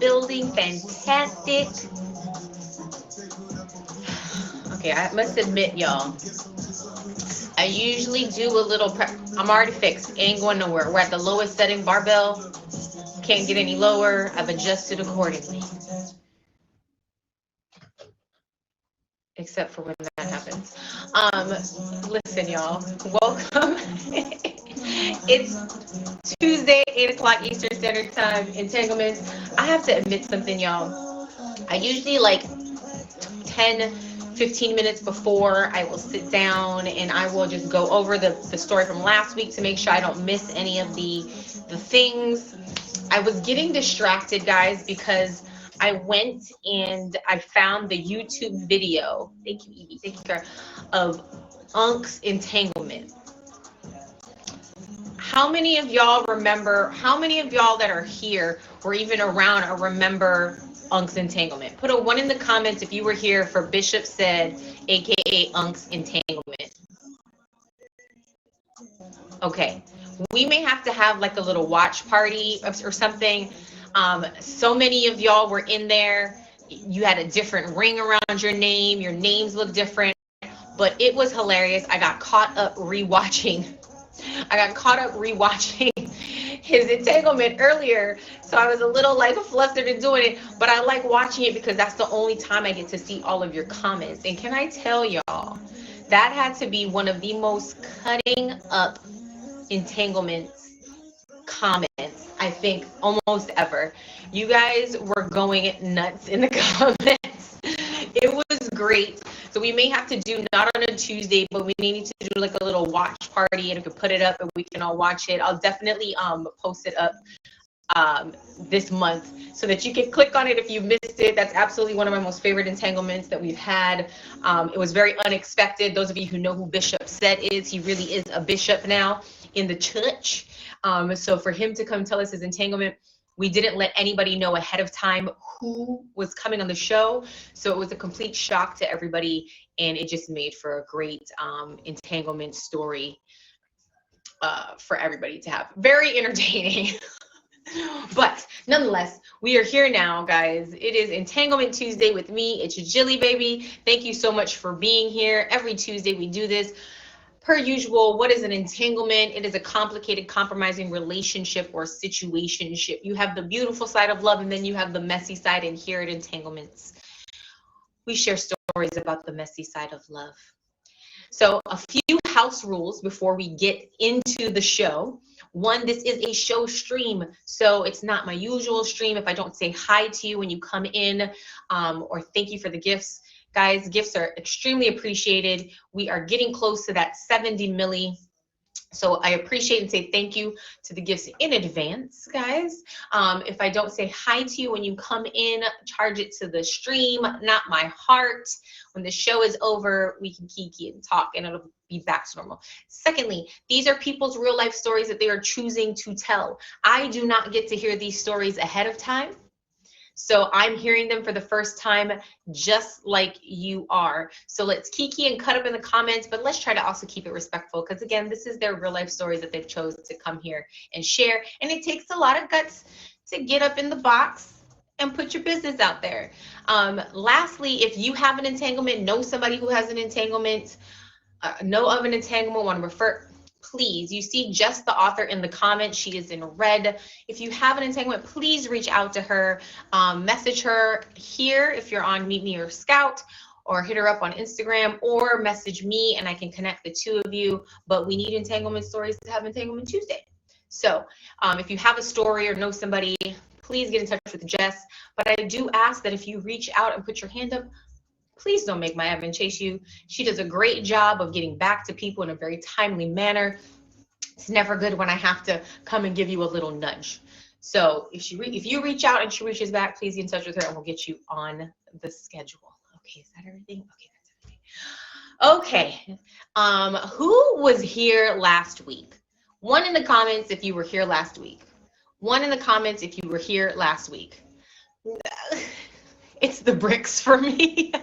building. Fantastic. Okay, I must admit, y'all, I usually do a little prep. I'm already fixed. Ain't going nowhere. We're at the lowest setting barbell. Can't get any lower. I've adjusted accordingly. Except for when that happens. Listen, y'all. Welcome. It's Tuesday, 8 o'clock Eastern Standard Time. Entanglements. I have to admit something, y'all. I usually like 10-15 minutes before I will sit down and I will just go over the story from last week to make sure I don't miss any of the things. I was getting distracted, guys, because I went and I found the YouTube video, thank you, Evie, thank you, Sarah, of Unk's entanglement. How many of y'all remember, how many of y'all that are here or even around or remember Unk's entanglement? Put a 1 in the comments if you were here for Bishop Said, aka Unk's entanglement. Okay, we may have to have like a little watch party or something. So many of y'all were in there. You had a different ring around your name. Your names look different, but it was hilarious. I got caught up rewatching his entanglement earlier, so I was a little like flustered in doing it, but I like watching it because that's the only time I get to see all of your comments. And can I tell y'all, that had to be one of the most cutting up entanglements comments I think almost ever. You guys were going nuts in the comments. It was great. So we may have to do, not on a Tuesday, but we need to do like a little watch party and we can put it up and we can all watch it. I'll definitely post it up this month so that you can click on it if you missed it. That's absolutely one of my most favorite entanglements that we've had. It was very unexpected. Those of you who know who Bishop Said is, he really is a bishop now in the church. So for him to come tell us his entanglement, we didn't let anybody know ahead of time who was coming on the show. So it was a complete shock to everybody, and it just made for a great entanglement story for everybody to have. Very entertaining. But nonetheless, we are here now, guys. It is Entanglement Tuesday with me, Itsjillybaby. Thank you so much for being here. Every Tuesday we do this. Per usual, what is an entanglement? It is a complicated, compromising relationship or situationship. You have the beautiful side of love, and then you have the messy side, and here at Entanglements, we share stories about the messy side of love. So a few house rules before we get into the show. One, this is a show stream, so it's not my usual stream. If I don't say hi to you when you come in, or thank you for the gifts, guys, gifts are extremely appreciated. We are getting close to that 70 milli. So I appreciate and say thank you to the gifts in advance, guys. If I don't say hi to you when you come in, charge it to the stream, not my heart. When the show is over, we can kiki and talk and it'll be back to normal. Secondly, these are people's real life stories that they are choosing to tell. I do not get to hear these stories ahead of time. So I'm hearing them for the first time, just like you are. So let's kiki and cut up in the comments, but let's try to also keep it respectful, because again, this is their real life stories that they've chosen to come here and share. And it takes a lot of guts to get up in the box and put your business out there. Lastly, if you have an entanglement, know somebody who has an entanglement, know of an entanglement, want to refer, please, you see just the author in the comments. She is in red. If you have an entanglement, please reach out to her. Message her here if you're on Meet Me or Scout, or hit her up on Instagram, or message me and I can connect the two of you. But we need entanglement stories to have Entanglement Tuesday. So if you have a story or know somebody, please get in touch with Jess. But I do ask that if you reach out and put your hand up, please don't make my Evan chase you. She does a great job of getting back to people in a very timely manner. It's never good when I have to come and give you a little nudge. So if you reach out and she reaches back, please get in touch with her and we'll get you on the schedule. Okay, is that everything? Okay, that's everything. Okay, who was here last week? 1 in the comments if you were here last week. 1 in the comments if you were here last week. It's the bricks for me.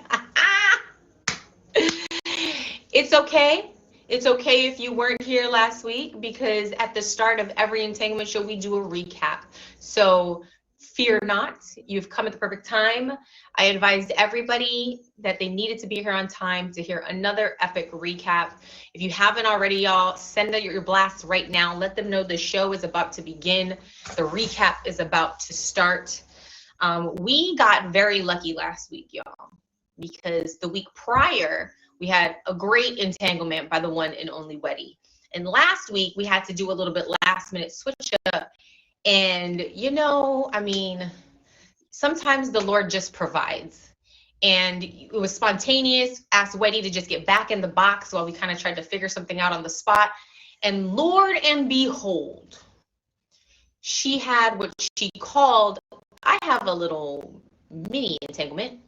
It's okay. It's okay if you weren't here last week, because at the start of every entanglement show, we do a recap. So fear not, you've come at the perfect time. I advised everybody that they needed to be here on time to hear another epic recap. If you haven't already, y'all, send out your blasts right now. Let them know the show is about to begin. The recap is about to start. We got very lucky last week, y'all, because the week prior, we had a great entanglement by the one and only Weddy. And last week, we had to do a little bit last minute switch up. And, you know, I mean, sometimes the Lord just provides. And it was spontaneous. Asked Weddy to just get back in the box while we kind of tried to figure something out on the spot. And Lord and behold, she had what she called, I have a little mini entanglement,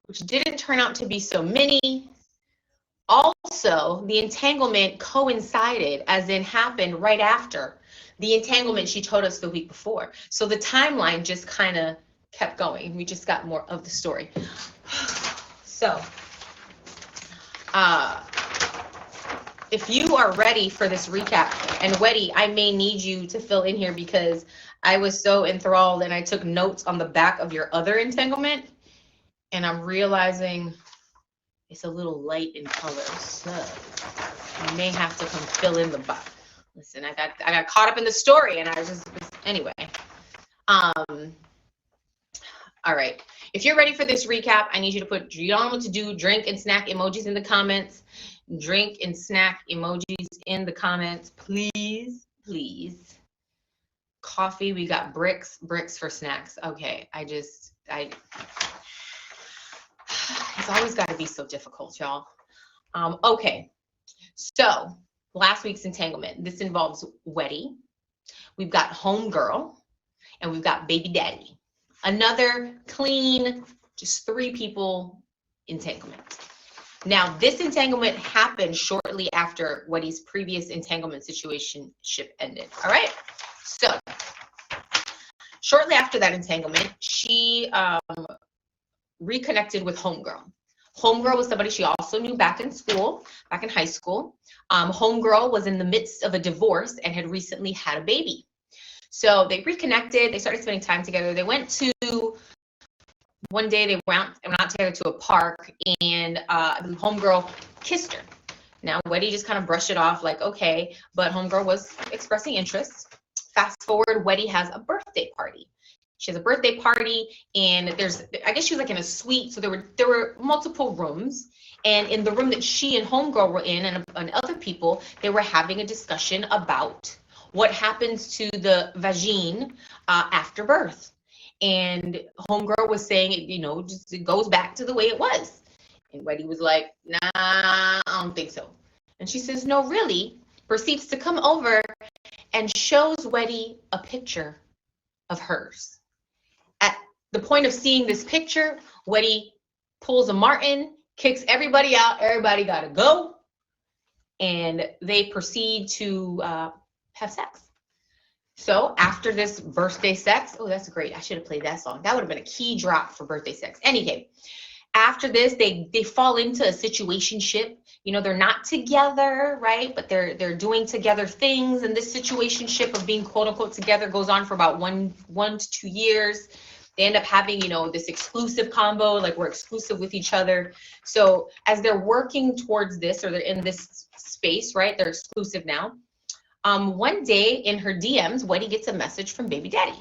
which didn't turn out to be so mini. Also, the entanglement coincided, as in happened right after the entanglement she told us the week before. So the timeline just kind of kept going. We just got more of the story. So, if you are ready for this recap, and Weddy, I may need you to fill in here because I was so enthralled and I took notes on the back of your other entanglement, and I'm realizing it's a little light in color, so you may have to come fill in the box. Listen, I got caught up in the story, and I was just anyway. All right. If you're ready for this recap, I need you to put, you don't know what to do, drink and snack emojis in the comments. Drink and snack emojis in the comments, please, please. Coffee, we got bricks for snacks. Okay, it's always got to be so difficult, y'all. Okay, so last week's entanglement. This involves Weddy. We've got homegirl, and we've got baby daddy. Another clean, just 3 people entanglement. Now, this entanglement happened shortly after Weddy's previous entanglement situationship ended. All right. So, shortly after that entanglement, she reconnected with homegirl. Homegirl was somebody she also knew back in school, back in high school. Homegirl was in the midst of a divorce and had recently had a baby. So they reconnected. They started spending time together. They went to, one day they went out together to a park, and homegirl kissed her. Now, Weddy just kind of brushed it off like, okay, but homegirl was expressing interest. Fast forward, Weddy has a birthday party. She has a birthday party, and I guess she was like in a suite, so there were multiple rooms, and in the room that she and homegirl were in, and other people, they were having a discussion about what happens to the vagine after birth. And homegirl was saying, it goes back to the way it was. And Weddy was like, nah, I don't think so. And she says, no, really, proceeds to come over and shows Weddy a picture of hers. At the point of seeing this picture, Weddy pulls a Martin, kicks everybody out, everybody gotta go, and they proceed to have sex. So after this birthday sex, oh, that's great. I should have played that song. That would have been a key drop for birthday sex. Anyway, after this, they fall into a situationship. They're not together, right? But they're doing together things. And this situationship of being quote unquote together goes on for about one to 2 years. They end up having, this exclusive combo, like we're exclusive with each other. So as they're working towards this, or they're in this space, right? They're exclusive now. One day in her DMs, Weddy gets a message from baby daddy.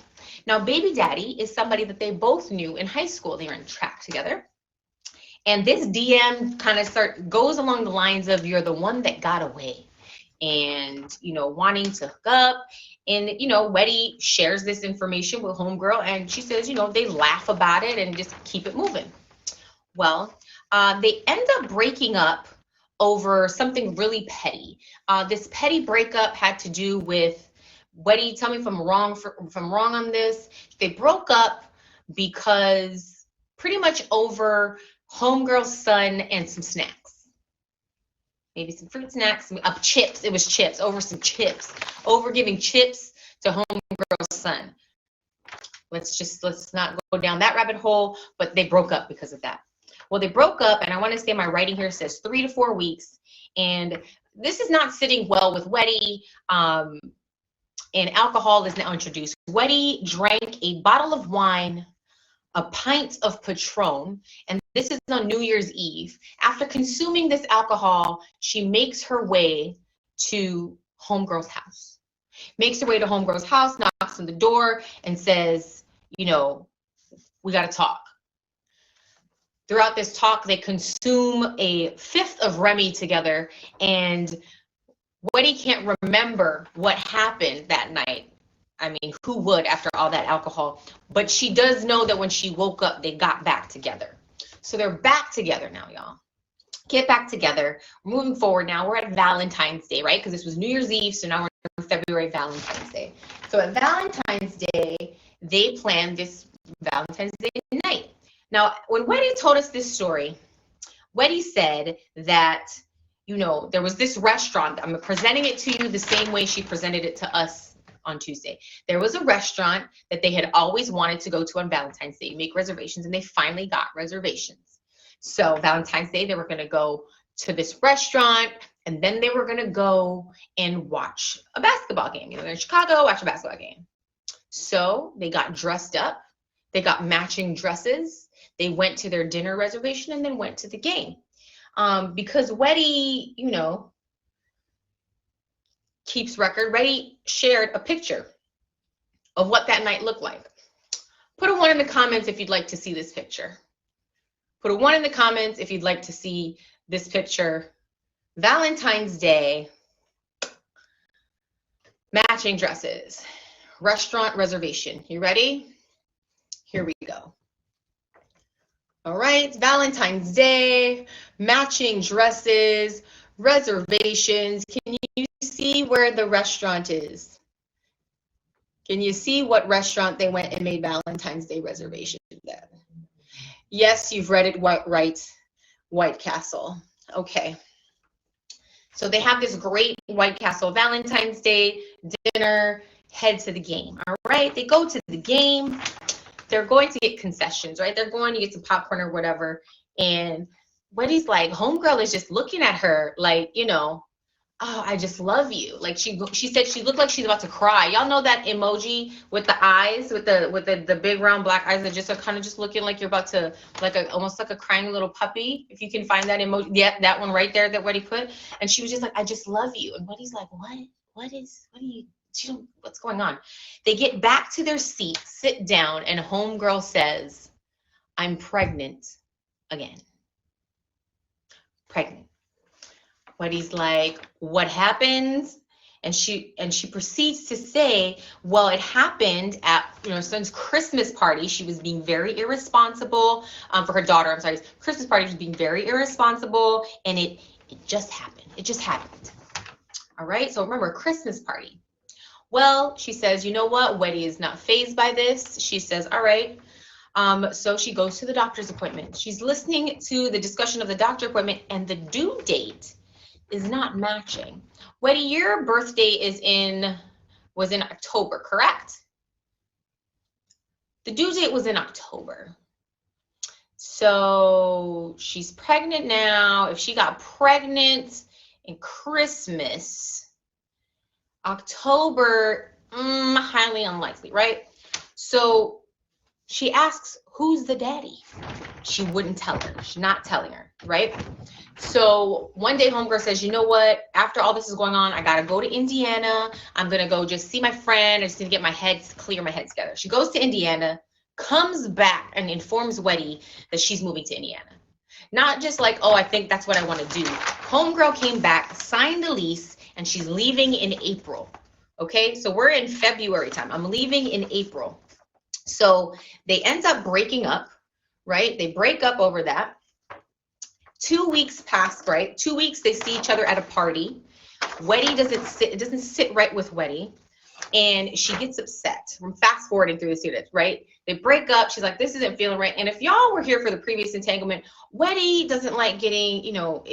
Now, baby daddy is somebody that they both knew in high school. They were in track together. And this DM kind of goes along the lines of, you're the one that got away, and, wanting to hook up. And, Weddy shares this information with homegirl, and she says, they laugh about it and just keep it moving. Well, they end up breaking up over something really petty. This petty breakup had to do with, Weddy, tell me if I'm wrong on this. They broke up because pretty much over homegirl's son and some snacks. Maybe some fruit snacks, chips. It was chips, over some chips. Over giving chips to homegirl's son. Let's not go down that rabbit hole, but they broke up because of that. Well, they broke up, and I want to say my writing here says 3 to 4 weeks, and this is not sitting well with Weddy. and alcohol is now introduced. Weddy drank a bottle of wine, a pint of Patron, and this is on New Year's Eve. After consuming this alcohol, she makes her way to homegirl's house. Makes her way to homegirl's house, knocks on the door, and says, you know, we got to talk. Throughout this talk, they consume a fifth of Remy together, and Weddy can't remember what happened that night. I mean, who would after all that alcohol? But she does know that when she woke up, they got back together. So they're back together now, y'all. Get back together. We're moving forward now. We're at Valentine's Day, right? Because this was New Year's Eve, so now we're in February, Valentine's Day. So at Valentine's Day, they planned this Valentine's Day night. Now, when Weddy told us this story, Weddy said that, you know, there was this restaurant. I'm presenting it to you the same way she presented it to us on Tuesday. There was a restaurant that they had always wanted to go to on Valentine's Day, make reservations, and they finally got reservations. So Valentine's Day, they were going to go to this restaurant, and then they were going to go and watch a basketball game. You know, they're in Chicago, watch a basketball game. So they got dressed up. They got matching dresses. They went to their dinner reservation and then went to the game. Because Weddy, you know, keeps record, Weddy shared a picture of what that night looked like. Put a 1 in the comments if you'd like to see this picture. Put a 1 in the comments if you'd like to see this picture. Valentine's Day, matching dresses, restaurant reservation. You ready? Here we go. All right, Valentine's Day, matching dresses, reservations. Can you see where the restaurant is? Can you see what restaurant they went and made Valentine's Day reservations at? Yes, you've read it right, White Castle. Okay. So they have this great White Castle Valentine's Day dinner, head to the game. All right, they go to the game. They're going to get concessions, right? They're going to get some popcorn or whatever. And Weddy's like, homegirl is just looking at her like, you know, oh, I just love you. Like she said she looked like she's about to cry. Y'all know that emoji with the eyes, with the big round black eyes that just are kind of just looking like you're about to, like almost like a crying little puppy. If you can find that emoji, yeah, that one right there that Weddy put. And she was just like, I just love you. And Weddy's like, what are you? What's going on? They get back to their seat, sit down, and homegirl says, I'm pregnant again. Pregnant. Weddy's like, what happened? And she proceeds to say, well, it happened at, you know, her son's Christmas party. She was being very irresponsible for her daughter. I'm sorry, Christmas party. She was being very irresponsible, and it just happened. It just happened. All right. So remember, Christmas party. Well, she says, you know what? Weddy is not fazed by this. She says, all right. So she goes to the doctor's appointment. She's listening to the discussion of the doctor appointment, and the due date is not matching. Weddy, your birthday was in October, correct? The due date was in October. So she's pregnant now. If she got pregnant in Christmas, October, highly unlikely, right? So she asks, who's the daddy? She wouldn't tell her. She's not telling her, right? So one day homegirl says, you know what? After all this is going on, I got to go to Indiana. I'm going to go just see my friend. I just need to get my head, clear my head together. She goes to Indiana, comes back and informs Weddy that she's moving to Indiana. Not just like, oh, I think that's what I want to do. Homegirl came back, signed the lease, and she's leaving in April. Okay, so we're in February time. I'm leaving in April. So they end up breaking up, right? They break up over that. 2 weeks pass, right? 2 weeks they see each other at a party. Weddy doesn't sit right with Weddy, and she gets upset. I'm fast forwarding through the series, right? They break up. She's like, this isn't feeling right. And if y'all were here for the previous entanglement, Weddy doesn't like getting, you know,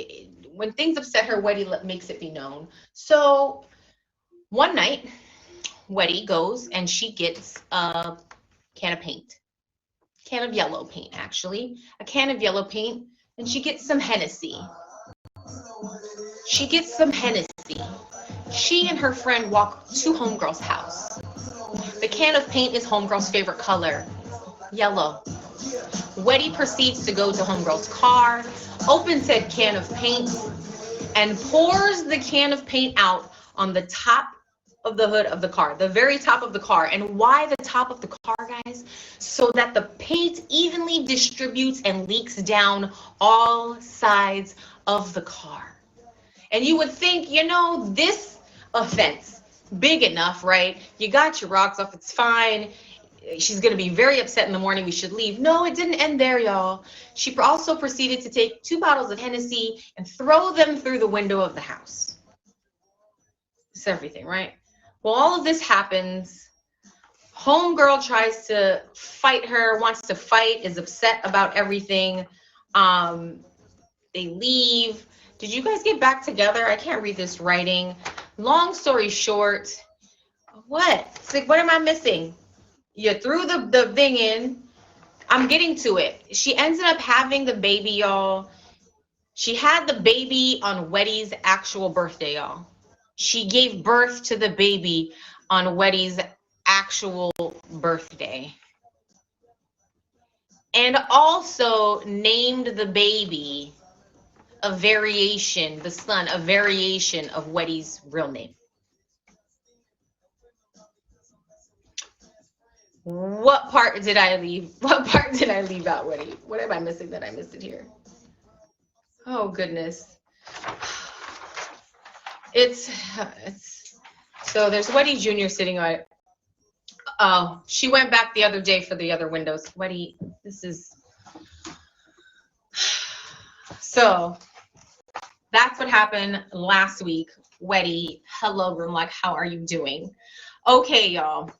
when things upset her, Weddy makes it be known. So one night, Weddy goes and she gets a can of paint. Can of yellow paint, actually. A can of yellow paint. And she gets some Hennessy. She and her friend walk to homegirl's house. The can of paint is homegirl's favorite color, yellow. Weddy proceeds to go to homegirl's car, opens said can of paint, and pours the can of paint out on the top of the hood of the car, the very top of the car. And why the top of the car, guys? So that the paint evenly distributes and leaks down all sides of the car. And you would think, you know, this offense, big enough, right? You got your rocks off, it's fine. She's going to be very upset in the morning. We should leave. No, it didn't end there, y'all. She also proceeded to take 2 bottles of Hennessy and throw them through the window of the house. It's everything, right? Well, all of this happens. Homegirl tries to fight her, wants to fight, is upset about everything. They leave. Did you guys get back together? I can't read this writing. Long story short, what? It's like, what am I missing? You threw the thing in. I'm getting to it. She ended up having the baby, y'all. She had the baby on Weddy's actual birthday, y'all. She gave birth to the baby on Weddy's actual birthday. And also named the baby a variation, the son, a variation of Weddy's real name. What part did I leave? What part did I leave out, Weddy? What am I missing that I missed it here? Oh, goodness. It's so there's Weddy Jr. sitting on it. Oh, she went back the other day for the other windows. Weddy, this is... So that's what happened last week. Weddy, hello, room like, how are you doing? Okay, y'all.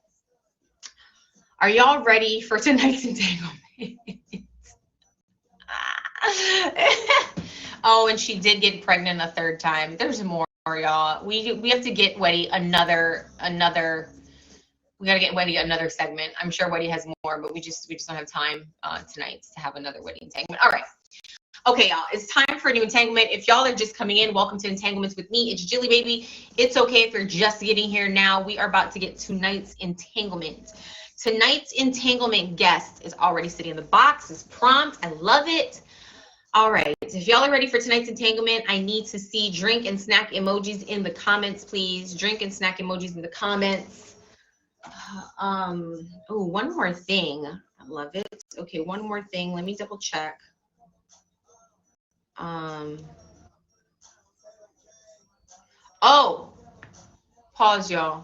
Are y'all ready for tonight's entanglement? Oh, and she did get pregnant a 3rd time. There's more, y'all. We have to get Weddy another. We gotta get Weddy another segment. I'm sure Weddy has more, but we just don't have time tonight to have another Weddy entanglement. All right. Okay, y'all, it's time for a new entanglement. If y'all are just coming in, welcome to Entanglements with me. It's Itsjillybaby. It's okay if you're just getting here now. We are about to get tonight's entanglement. Tonight's entanglement guest is already sitting in the box. It's prompt. I love it. All right. If y'all are ready for tonight's entanglement, I need to see drink and snack emojis in the comments, please. Drink and snack emojis in the comments. Oh, one more thing. I love it. Okay, one more thing. Let me double check. Oh, pause, y'all.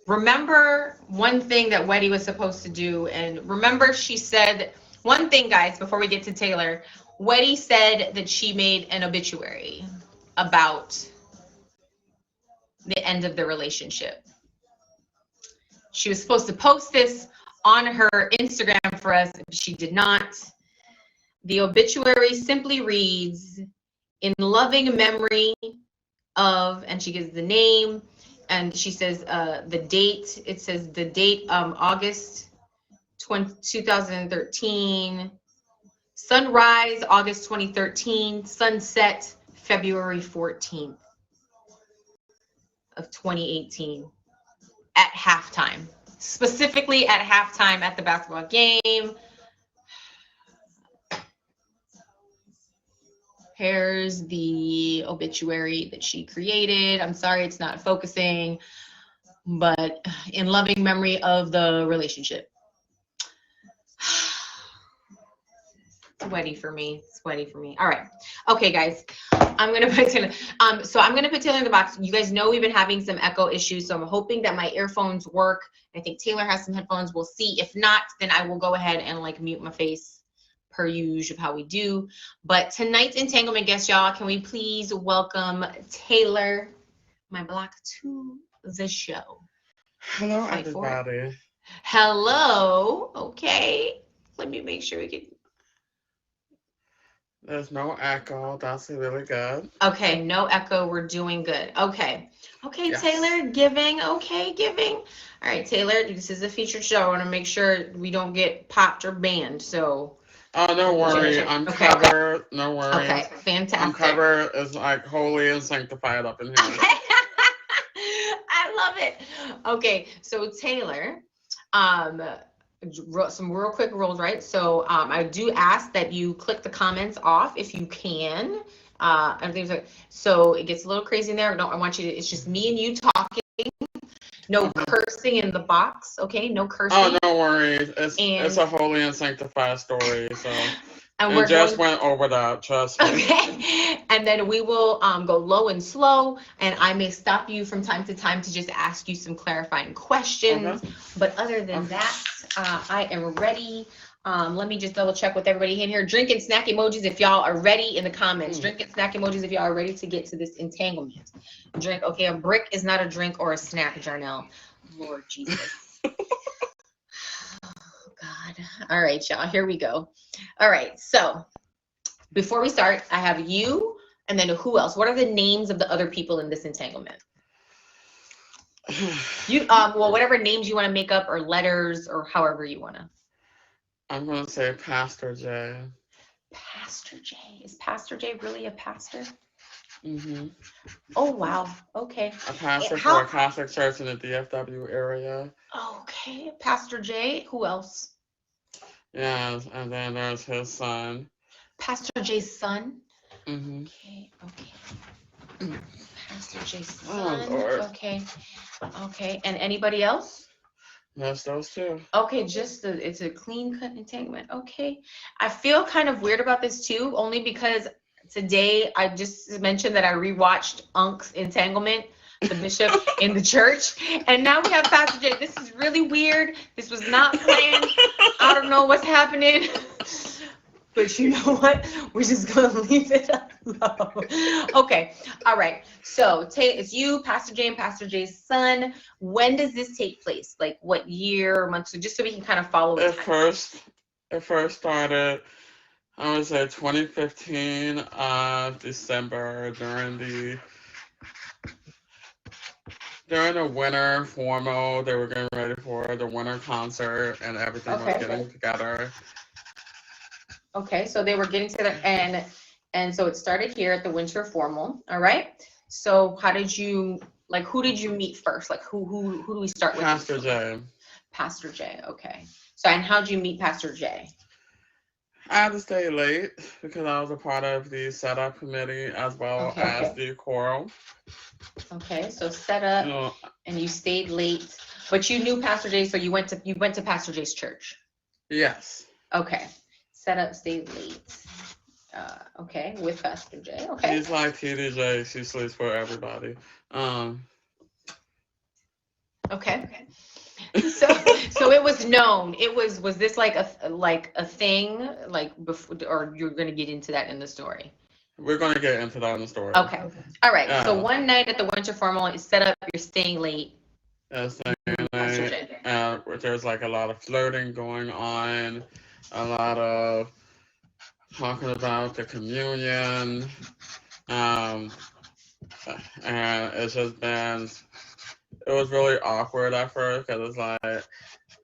Remember one thing that Weddy was supposed to do, and remember she said one thing, guys, before we get to Taylor. Weddy said that she made an obituary about the end of the relationship. She was supposed to post this on her Instagram for us, but she did not. The obituary simply reads, in loving memory of, and she gives the name, and she says the date. It says the date, August 2013. Sunrise, August 2013. Sunset, February 14th of 2018 at halftime. Specifically at halftime at the basketball game. Here's the obituary that she created. I'm sorry it's not focusing, but in loving memory of the relationship. It's Weddy for me. It's Weddy for me. All right. Okay, guys. I'm gonna put Taylor. So I'm gonna put Taylor in the box. You guys know we've been having some echo issues, so I'm hoping that my earphones work. I think Taylor has some headphones. We'll see. If not, then I will go ahead and like mute my face per usual of how we do. But tonight's entanglement guest, y'all, can we please welcome Taylor, my block, to the show. Hello, everybody. Hello. Okay. Let me make sure we can. There's no echo. That's really good. Okay, no echo. We're doing good. Okay. Okay, Yes. Taylor, giving. Okay, giving. All right, Taylor, this is a featured show. I want to make sure we don't get popped or banned. So Oh, no worry. I'm covered. No worries. Okay, fantastic. I'm covered. It's like holy and sanctified up in here. I love it. Okay, so Taylor, some real quick rules, right? So I do ask that you click the comments off if you can. Everything's like, so it gets a little crazy in there. No, I want you to. It's just me and you talking. No cursing in the box, okay? No cursing. Oh, no worries. It's a holy and sanctified story, so. And we just went over that, trust me. Okay. And then we will go low and slow, and I may stop you from time to time to just ask you some clarifying questions. Okay. But other than that, I am ready. Let me just double check with everybody in here. Drink and snack emojis if y'all are ready in the comments. Drink and snack emojis if y'all are ready to get to this entanglement. Drink. Okay, a brick is not a drink or a snack, Jarnell. Lord Jesus. Oh, God. All right, y'all. Here we go. All right. So before we start, I have you and then who else? What are the names of the other people in this entanglement? You well, whatever names you want to make up or letters or however you want to. I'm going to say Pastor J. Pastor J. Is Pastor J really a pastor? Mm-hmm. Oh, wow. Okay. A pastor for a Catholic church in the DFW area. Okay. Pastor J. Who else? Yes, and then there's his son. Pastor J's son? Mm-hmm. Okay. Pastor J's son. Oh, Lord. Okay. Okay. And anybody else? Yes, those two. Okay, it's a clean cut entanglement. Okay. I feel kind of weird about this too, only because today I just mentioned that I rewatched Unc's Entanglement, the bishop in the church, and now we have Pastor J. This is really weird. This was not planned. I don't know what's happening. But you know what? We're just going to leave it alone. Okay. All right. So it's you, Pastor J, and Pastor J's son. When does this take place? Like what year or month? So just so we can kind of follow it. It first started, I would say 2015, December, during the winter formal. They were getting ready for the winter concert and everything was getting together. Okay, so they were getting together, and so it started here at the winter formal. All right. So how did you who did you meet first? Like who do we start with? Pastor J. Pastor J. Okay. So and how did you meet Pastor J? I had to stay late because I was a part of the setup committee as well as the choral. Okay, so setup, and you stayed late, but you knew Pastor J, so you went to Pastor J's church. Yes. Okay. Set up, stay late. Okay, with Pastor J. Okay. He's like TDJ. She sleeps for everybody. Okay. So it was known. Was this like a thing before, or you're gonna get into that in the story? We're gonna get into that in the story. Okay. All right. So one night at the winter formal, you set up. You're staying late. Staying late. There's like a lot of flirting going on. A lot of talking about the communion, and it was really awkward at first because it's like,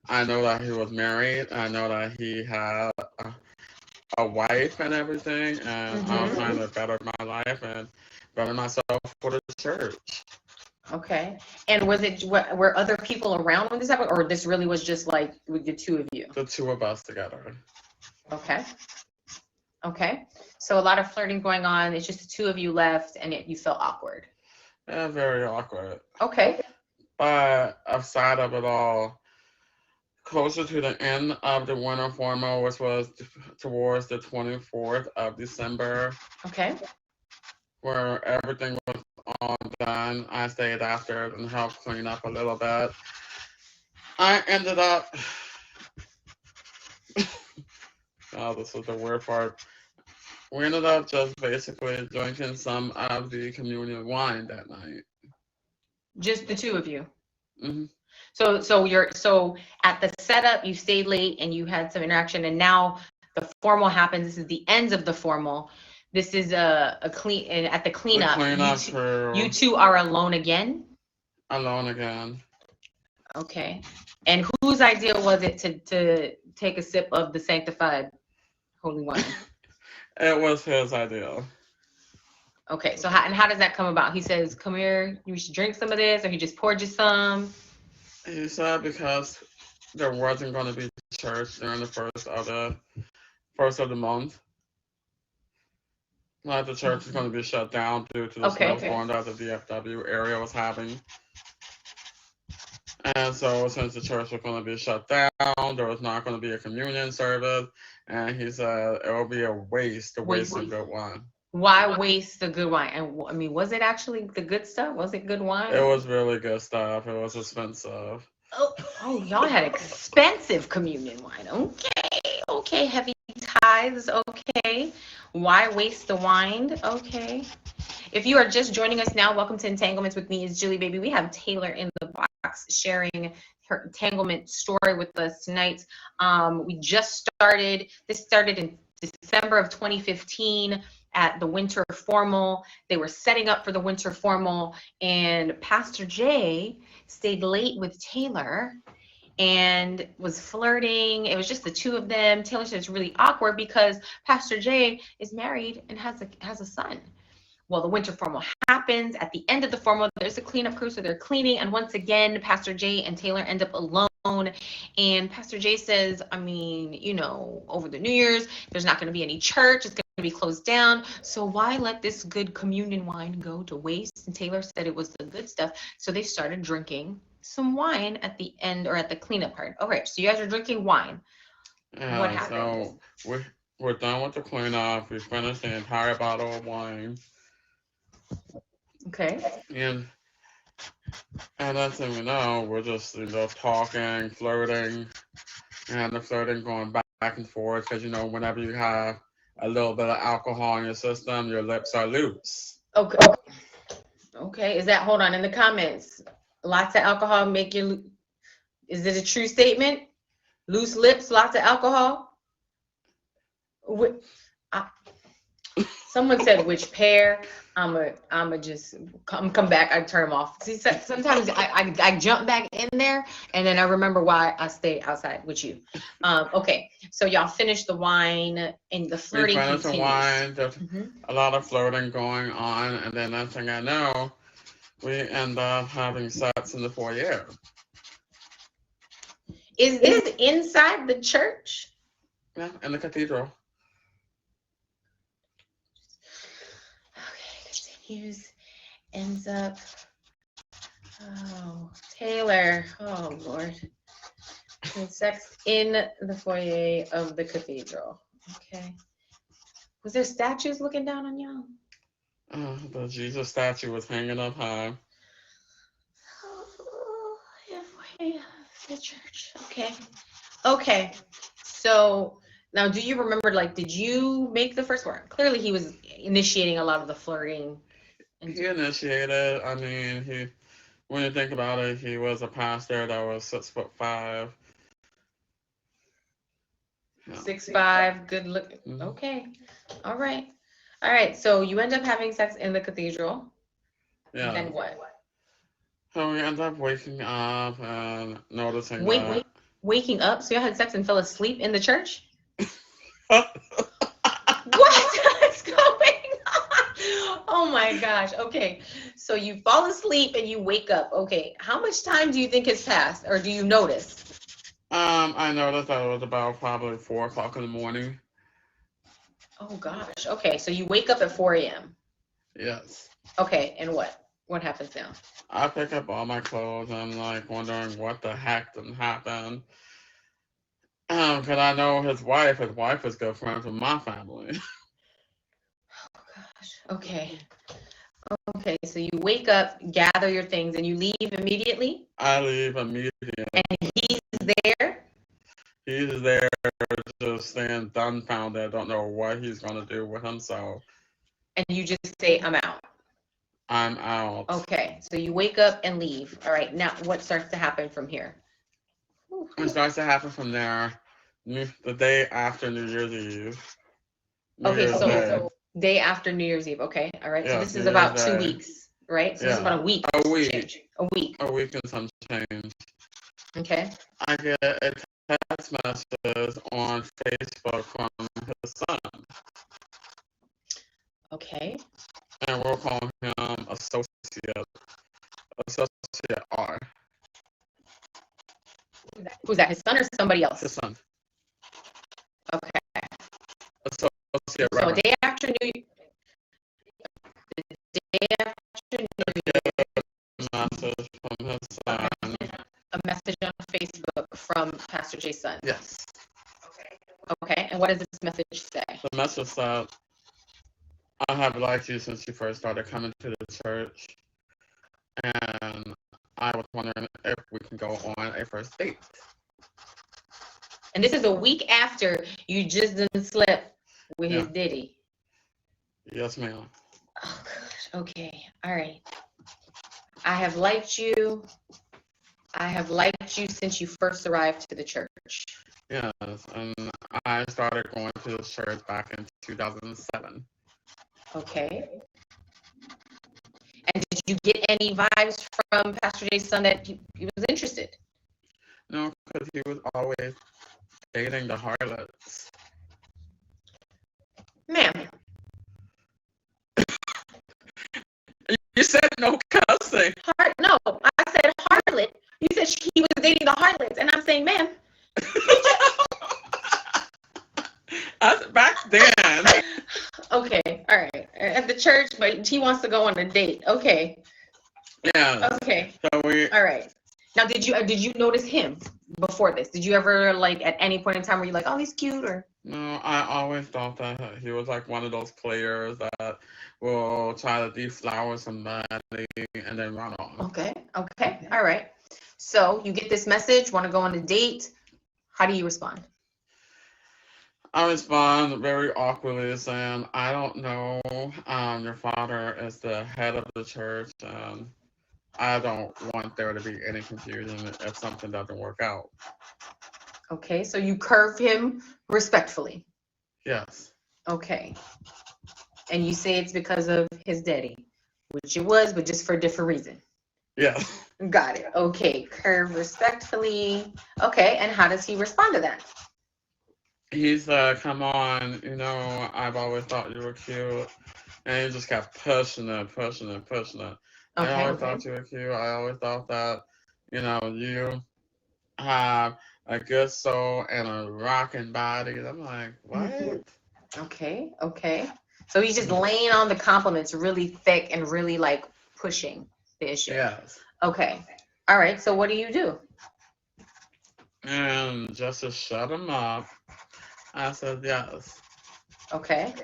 I know that he was married, I know that he had a wife and everything, and I was trying to better my life and better myself for the church. Okay. And were other people around when this happened, or this really was just like with the two of you? The two of us together. Okay. Okay. So a lot of flirting going on. It's just the two of you left, and you felt awkward. Yeah, very awkward. Okay. But outside of it all, closer to the end of the winter formal, which was towards the 24th of December. Okay. Where everything was all done, I stayed after and helped clean up a little bit. I ended up, oh, this is the weird part. We ended up just basically drinking some of the communion wine that night. Just the two of you? Mm-hmm. So at the setup, you stayed late and you had some interaction, and now the formal happens. This is the end of the formal. This is a clean, and at the cleanup, you two are alone again? Alone again. Okay. And whose idea was it to take a sip of the sanctified holy wine? It was his idea. Okay, so how does that come about? He says, "Come here, you should drink some of this," or he just poured you some. He said because there wasn't going to be church during the first of the month. Like the church is going to be shut down due to the Okay. snowstorm that the DFW area was having. And so since the church was going to be shut down, there was not going to be a communion service. And he said it will be a waste to waste a good wine. Why waste the good wine? And I mean, was it actually the good stuff? Was it good wine? It was really good stuff. It was expensive. Oh, y'all had expensive communion wine. Okay, heavy tithes. Okay, why waste the wine? Okay. If you are just joining us now, welcome to Entanglements with me, Itsjillybaby. We have Taylor in the box sharing her entanglement story with us tonight. We just started. This started in December of 2015 at the Winter Formal. They were setting up for the Winter Formal, and Pastor Jay stayed late with Taylor and was flirting. It was just the two of them. Taylor said it's really awkward because Pastor Jay is married and has a son. Well, the Winter Formal happens. At the end of the formal, there's a cleanup crew, so they're cleaning. And once again, Pastor Jay and Taylor end up alone. And Pastor Jay says, I mean, over the New Year's, there's not going to be any church. It's going to be closed down. So why let this good communion wine go to waste? And Taylor said it was the good stuff. So they started drinking some wine at the end, or at the cleanup part. Okay, so you guys are drinking wine. What happened? So we're done with the cleanup. We finished the entire bottle of wine. Okay. And that's thing we know, we're just talking, flirting, and the flirting going back and forth because whenever you have a little bit of alcohol in your system, your lips are loose. Okay. Is that, hold on, in the comments, lots of alcohol make you, is it a true statement? Loose lips, lots of alcohol? Someone said which pair. I'm just come back. I turn them off. See, sometimes I jump back in there, and then I remember why I stay outside with you. Okay, so y'all finished the wine, and the flirting continues. We finished the wine. There's a lot of flirting going on, and then next thing I know, we end up having sex in the foyer. Is this inside the church? Yeah, in the cathedral. Ends up, Taylor, Lord, sex in the foyer of the cathedral. Okay, was there statues looking down on y'all? The Jesus statue was hanging up high. The church. Okay, so now, do you remember, did you make the first word? Clearly he was initiating a lot of the flirting. He initiated. I mean, when you think about it, he was a pastor that was 6'5". 6'5", good looking. Mm-hmm. Okay. All right. So you end up having sex in the cathedral. Yeah. And then what? So we end up waking up and noticing waking up? So you had sex and fell asleep in the church? What's going on? Oh my gosh. Okay. So you fall asleep and you wake up. Okay. How much time do you think has passed, or do you notice? I noticed that it was about probably 4 o'clock in the morning. Oh gosh. Okay. So you wake up at 4 a.m. Yes. Okay. And what happens now? I pick up all my clothes and I'm wondering what the heck didn't happen. Because I know his wife is good friends with my family. Oh gosh. Okay. So you wake up, gather your things, and you leave immediately? I leave immediately. And he's there? He's there just staying dumbfounded. I don't know what he's going to do with himself. And you just say, I'm out. I'm out. Okay. So you wake up and leave. All right. Now, what starts to happen from here? What starts to happen from there, the day after New Year's Eve. So day after New Year's Eve. Okay. All right. Yeah, so this is about 2 weeks, right? So this is about a week. A week. Change. A week. A week and some change. Okay. I get a text messages on Facebook from his son. Okay. And we'll call him Associate R. Who's that? His son or somebody else? His son. Okay. Associate So a Reverend. day after New Message from his son. a message on Facebook from Pastor Jay's son. Yes. Okay. And what does this message say? The message said, I have liked you since you first started coming to the church. And I was wondering if we can go on a first date. And this is a week after you just didn't slept with his daddy. Yes, ma'am. Oh, gosh. Okay. All right. I have liked you. I have liked you since you first arrived to the church. Yes, and I started going to the church back in 2007. Okay. And did you get any vibes from Pastor Jay's son that he was interested? No, because he was always dating the harlots. Ma'am. You said no cussing. No, I said harlot. You said he was dating the harlots, and I'm saying, ma'am. Back then. Okay, all right. At the church, but he wants to go on a date. Okay. Yeah. Okay. So All right. Now, did you notice him before this? Did you ever, like, at any point in time were you like, oh, he's cute, or? No, I always thought that he was like one of those players that will try to deflower somebody and then run off. Okay. Okay. All right. So you get this message, want to go on a date. How do you respond? I respond very awkwardly saying, I don't know. Your father is the head of the church. I don't want there to be any confusion if something doesn't work out. Okay, so you curve him respectfully. Yes. Okay. And you say it's because of his daddy, which it was, but just for a different reason. Yes. Got it. Okay, curve respectfully. Okay, and how does he respond to that? He's come on, I've always thought you were cute. And he just kept pushing it. Okay, I always thought you were cute. I always thought that, you have a good soul and a rocking body. And I'm like, what? Okay. So he's just laying on the compliments really thick and really like pushing the issue. Yes. Okay. All right. So what do you do? And just to shut him up, I said yes. Okay.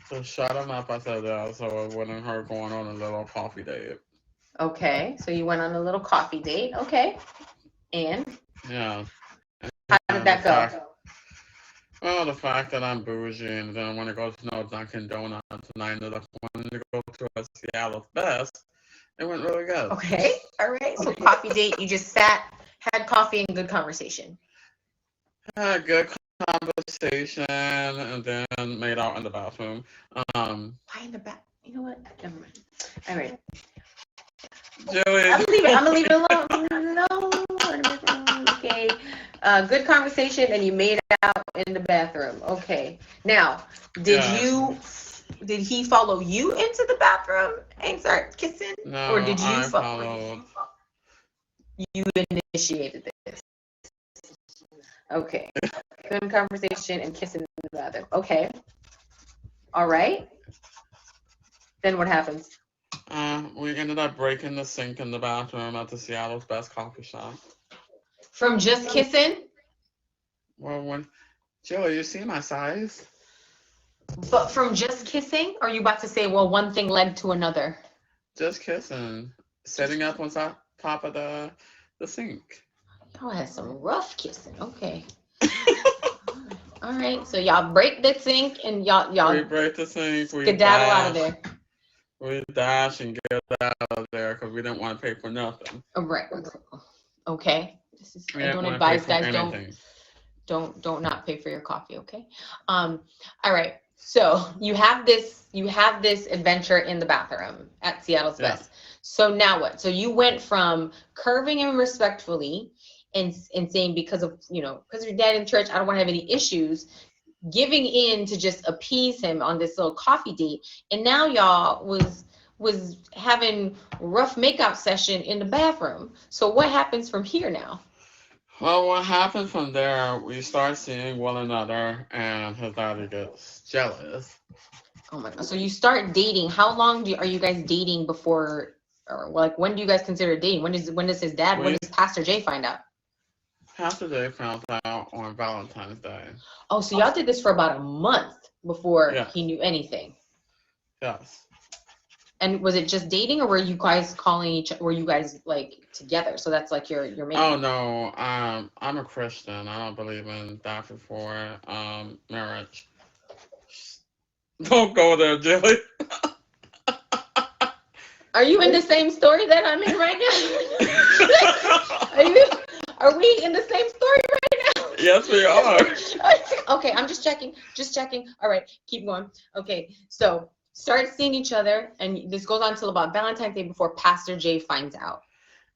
To shut him up, I said yes. So it wouldn't hurt going on a little coffee date. Okay. So you went on a little coffee date. Okay. And? Yeah. How did that go? Well, the fact that I'm bougie and then when I go to no Dunkin' Donuts and I ended up wanting to go to a Seattle's Best, it went really good. Okay. All right. So coffee date, you just sat, had coffee and good conversation. Had good conversation and then made out in the bathroom. Why in the bath? You know what? Never mind. All right. Jilly. I'm gonna leave it alone. No. Okay. Good conversation, and you made out in the bathroom. Okay. Now, did he follow you into the bathroom and start kissing? No, or did you I followed. You initiated this. Okay. Good conversation and kissing in the bathroom. Okay. All right. Then what happens? We ended up breaking the sink in the bathroom at the Seattle's Best coffee shop. From just kissing? Well, Jilly, you see my size? But from just kissing? Or are you about to say, well, one thing led to another? Just kissing. Setting up on top of the sink. Y'all had some rough kissing. Okay. All right. So y'all break the sink and y'all We break the sink. We skedaddle out of there. We dash and get out of there because we didn't want to pay for nothing. Right. Okay. I don't advise guys don't not pay for your coffee. Okay. All right. So you have this adventure in the bathroom at Seattle's Best. So now what? So you went from curving him respectfully and saying because of because your dad in church, I don't want to have any issues, giving in to just appease him on this little coffee date, and now y'all was having rough makeout session in the bathroom. So what happens from here now? Well, what happened from there, we start seeing one another, and his daddy gets jealous. Oh my god! So you start dating. How long are you guys dating before, or like when do you guys consider dating? When does his dad? When does Pastor Jay find out? Pastor Jay found out on Valentine's Day. Oh, so y'all did this for about a month before Yeah. he knew anything. Yes. And was it just dating, or were you guys were you guys like together? So that's like your main. Oh no, I'm a Christian. I don't believe in that before marriage. Don't go there, Jilly. Are you in the same story that I'm in right now? Are we in the same story right now? Yes, we are. Okay, I'm just checking. All right, keep going. Okay, so start seeing each other, and this goes on till about Valentine's Day before Pastor Jay finds out.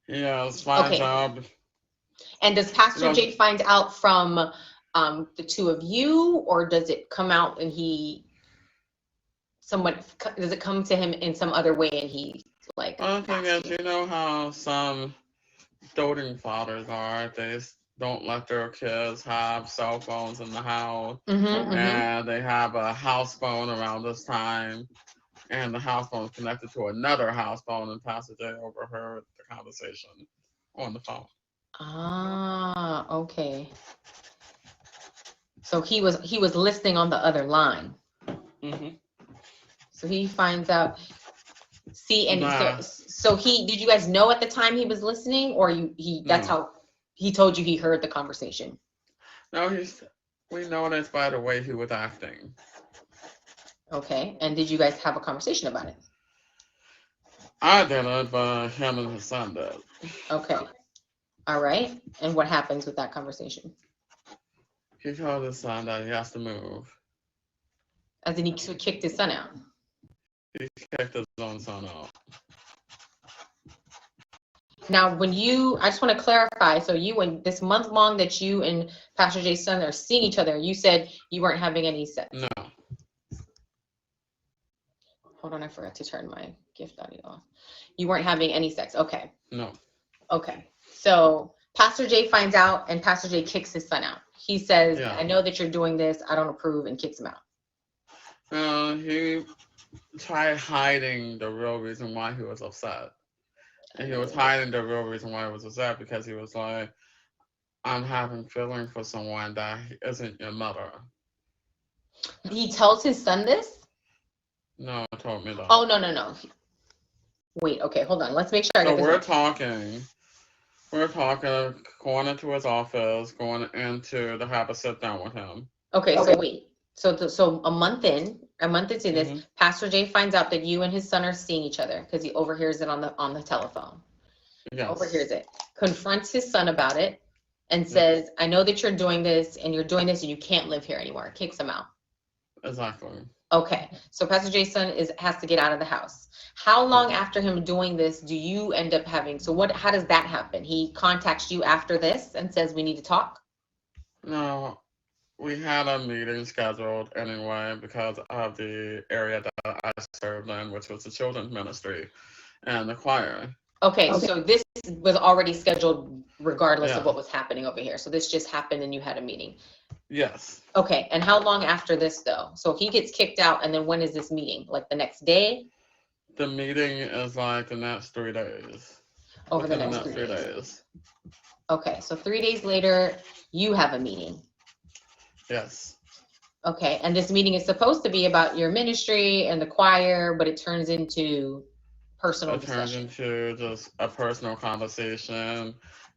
Yes, finds out. And does Pastor Jay find out from the two of you, or does it come out and does it come to him in some other way and he like? One thing is, you know how some doting fathers are. They don't let their kids have cell phones in the house, and they have a house phone around this time, and the house phone is connected to another house phone, and Pastor Jay overheard the conversation on the phone. Ah, okay. So he was listening on the other line. So he finds out. See, and so did you guys know at the time he was listening, or that's how he told you he heard the conversation? No, we noticed by the way he was acting. Okay, and did you guys have a conversation about it? I didn't, but him and his son did. Okay. All right. And what happens with that conversation? He told his son that he has to move. As in he kicked his son out? He kicked his own son out. Now, I just want to clarify, so when this month long that you and Pastor Jay's son are seeing each other, you said you weren't having any sex? No. Hold on, I forgot to turn my gift audio off. You weren't having any sex, okay. No. Okay, so Pastor Jay finds out and Pastor Jay kicks his son out. He says, I know that you're doing this, I don't approve, and kicks him out. He tried hiding the real reason why he was upset. And he was hiding the real reason why he was upset because he was like, I'm having feeling for someone that isn't your mother. He tells his son this? No, he told me that. Oh, no. Wait, okay, hold on. Let's make sure I get this. We're talking, going into his office, going into to have a sit down with him. Okay, so wait. So a month into this, Pastor Jay finds out that you and his son are seeing each other because he overhears it on the telephone. Yes. Overhears it, confronts his son about it, and says, I know that you're doing this and you can't live here anymore. Kicks him out. Exactly. Okay, so Pastor Jay's son has to get out of the house. How long after him doing this do you end up having? So how does that happen? He contacts you after this and says, we need to talk? No. We had a meeting scheduled anyway because of the area that I served in, which was the children's ministry and the choir. Okay, so this was already scheduled regardless of what was happening over here. So this just happened and you had a meeting. Yes. Okay, and how long after this though? So he gets kicked out, and then when is this meeting? Like the next day? The meeting is like the next 3 days. Over the next 3 days. Okay, so 3 days later, you have a meeting. Yes. Okay, and this meeting is supposed to be about your ministry and the choir, but it turns into personal discussion. It turns into just a personal conversation.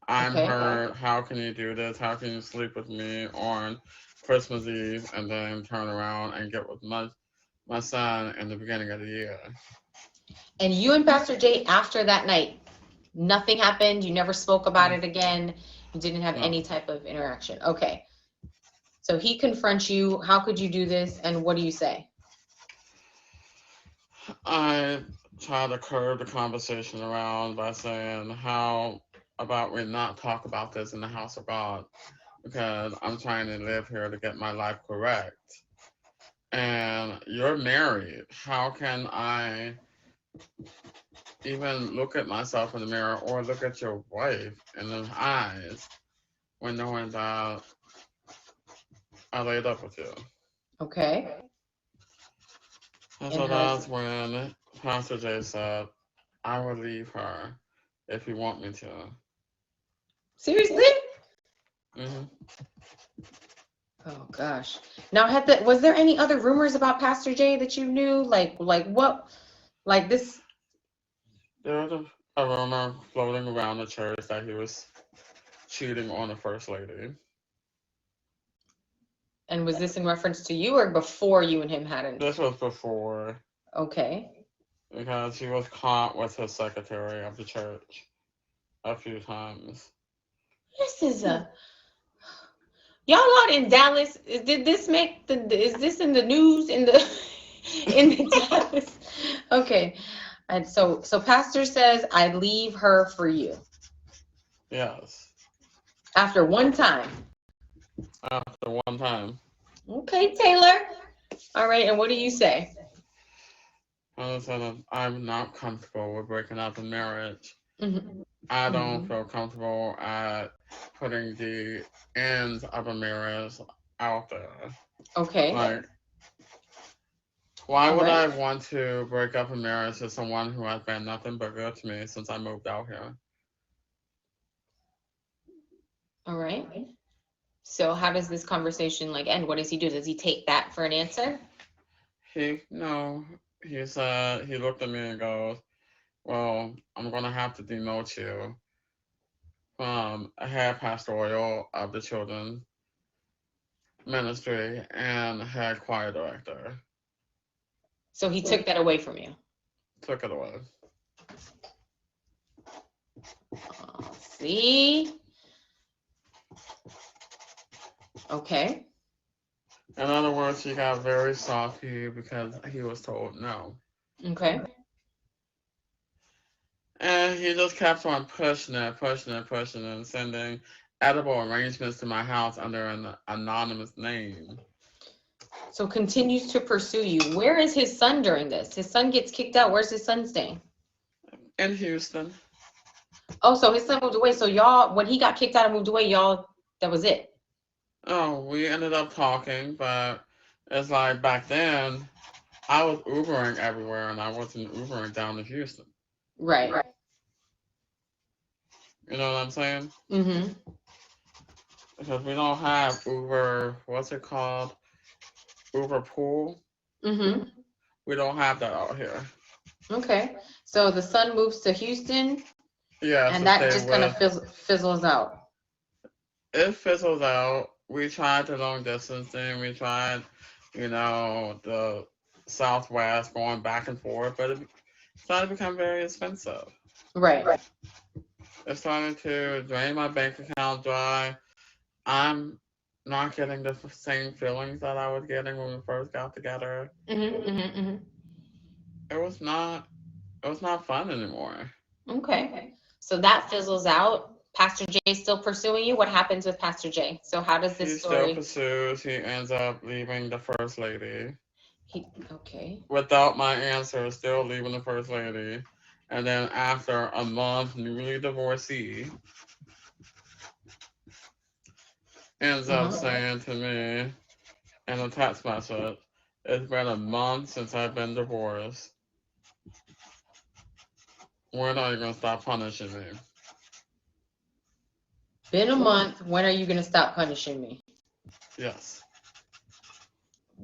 I'm hurt. How can you do this? How can you sleep with me on Christmas Eve and then turn around and get with my son in the beginning of the year? And you and Pastor Jay, after that night, nothing happened? You never spoke about it again? You didn't have any type of interaction? Okay. So he confronts you. How could you do this? And what do you say? I try to curve the conversation around by saying, how about we not talk about this in the house of God because I'm trying to live here to get my life correct. And you're married. How can I even look at myself in the mirror or look at your wife in the eyes when knowing that I laid up with you? Okay. And And so has that's when Pastor Jay said, I will leave her if you want me to. seriously? Hmm. Oh gosh. Now, was there any other rumors about Pastor Jay that you knew? Like what? Like this? There was a rumor floating around the church that he was cheating on the first lady. And was this in reference to you or before you and him had an? This was before, Okay. because he was caught with his secretary of the church a few times. This is a y'all out in Dallas. Did this make the? Is this in the news in the in the Dallas? Okay. And so Pastor says I leave her for you Yes, after one time. after one time. Okay, Taylor. All right. And what do you say? I said I'm not comfortable with breaking up a marriage. Mm-hmm. I don't feel comfortable at putting the ends of a marriage out there. Okay. Like, why All would I right. want to break up a marriage with someone who has been nothing but good to me since I moved out here? All right. So how does this conversation like end? What does he do? Does he take that for an answer? He said, he looked at me and goes, well, I'm going to have to demote you from a head pastoral of the children's ministry and head choir director. So he took that away from you. Took it away. See? Okay. In other words, he got very salty because he was told no. Okay. And he just kept on pushing and sending edible arrangements to my house under an anonymous name. So continues to pursue you. Where is his son during this? His son gets kicked out. Where's his son staying? In Houston. Oh, so his son moved away. So y'all, when he got kicked out and moved away, y'all, that was it. Oh, we ended up talking, but it's like back then, I was Ubering everywhere and I wasn't Ubering down to Houston. Right. You know what I'm saying? Mm-hmm. Because we don't have Uber, what's it called? Uber Pool. Mm-hmm. We don't have that out here. Okay. So the son moves to Houston. Yeah, and that just kind of fizzles out. It fizzles out. We tried the long distance thing. We tried, the Southwest going back and forth, but it started to become very expensive. Right. It started to drain my bank account dry. I'm not getting the same feelings that I was getting when we first got together. Mm-hmm, mm-hmm, mm-hmm. It was not. It was not fun anymore. Okay. So that fizzles out. Pastor J is still pursuing you. What happens with Pastor J? So how does this He story? still pursues. He ends up leaving the first lady. Okay. Without my answer, still leaving the first lady. And then after a month, newly divorcee, ends up saying to me in a text message, it's been a month since I've been divorced. When are you going to stop punishing me? Been a month. When are you going to stop punishing me? Yes.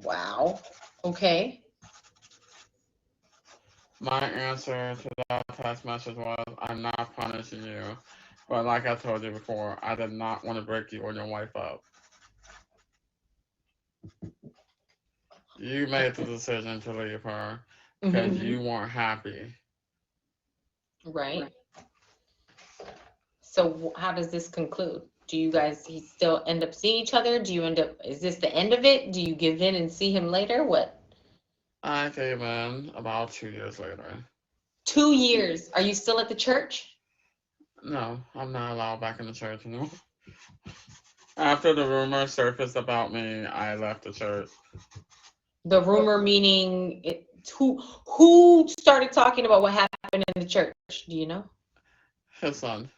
Wow. Okay. My answer to that text message was, I'm not punishing you. But like I told you before, I did not want to break you or your wife up. You made the decision to leave her because you weren't happy. Right. So how does this conclude? Do you guys still end up seeing each other? Is this the end of it? Do you give in and see him later? What? I came in about 2 years later. 2 years. Are you still at the church? No, I'm not allowed back in the church anymore. After the rumor surfaced about me, I left the church. The rumor meaning who started talking about what happened in the church? Do you know? His son.